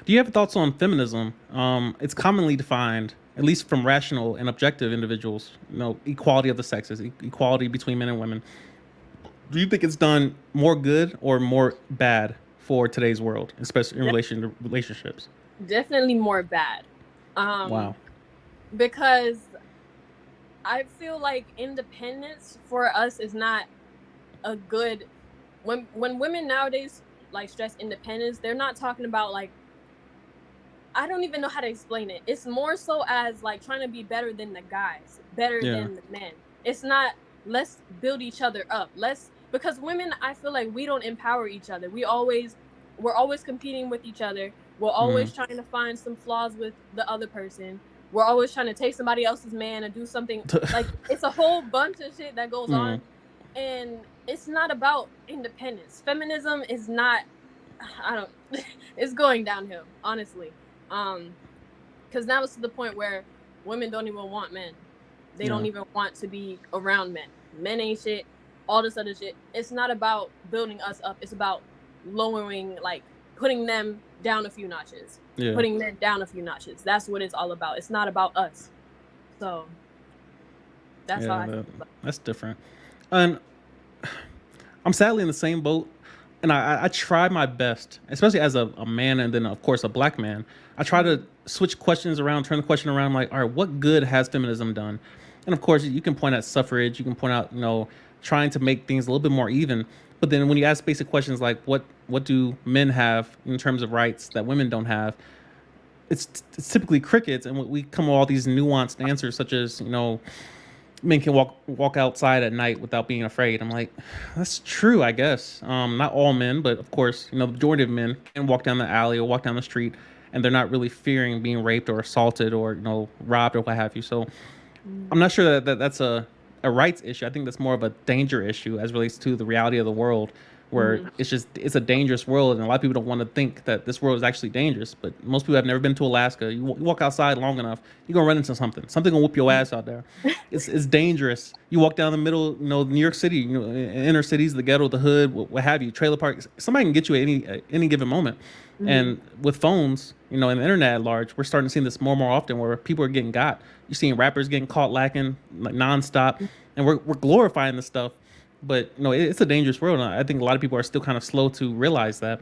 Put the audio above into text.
Do you have thoughts on feminism? It's commonly defined, at least from rational and objective individuals, equality of the sexes, equality between men and women. Do you think it's done more good or more bad for today's world, especially in De- relation to relationships? Definitely more bad. Um, Wow. because I feel like independence for us is not a good when women nowadays like stress independence, they're not talking about like I don't even know how to explain it. It's more so as like trying to be better than the guys, better Yeah. than the men. It's not let's build each other up. Let's because women I feel like we don't empower each other. We're always competing with each other. We're Mm. always trying to find some flaws with the other person. We're always trying to take somebody else's man and do something like it's a whole bunch of shit that goes Mm. on and it's not about independence. Feminism is not I don't it's going downhill, honestly. Um because now it's to the point where women don't even want men. They don't Yeah. even want to be around men. Men ain't shit, all this other shit. It's not about building us up. It's about lowering like putting them down a few notches. Yeah. Putting men down a few notches. That's what it's all about. It's not about us. So that's how Yeah. I feel about That's different. And I'm sadly in the same boat. And I try my best, especially as a man and then, of course, a black man. I try it. to switch questions around, turn the question around, like, all right, what good has feminism done? And of course, you can point at suffrage, you can point out, trying to make things a little bit more even. But then when you ask basic questions like, what do men have in terms of rights that women don't have? It's typically crickets, and we come with all these nuanced answers, such as, men can walk outside at night without being afraid. I'm like, that's true, I guess. Not all men, but of course, the majority of men can walk down the alley or walk down the street, and they're not really fearing being raped or assaulted or robbed or what have you. So I'm Mhm. not sure that's a rights issue. I think that's more of a danger issue as relates to the reality of the world, where Mhm. it's a dangerous world, and a lot of people don't want to think that this world is actually dangerous. But most people have never been to Alaska. You walk outside long enough, you're gonna run into something. Something gonna whoop your ass out there. It's dangerous. You walk down the middle, New York City, inner cities, the ghetto, the hood, what have you, trailer park. Somebody can get you at any given moment. Mhm. And with phones, and the internet at large, we're starting to see this more and more often where people are getting got. You're seeing rappers getting caught lacking like nonstop, and we're glorifying this stuff. But it's a dangerous world. And I think a lot of people are still kind of slow to realize that.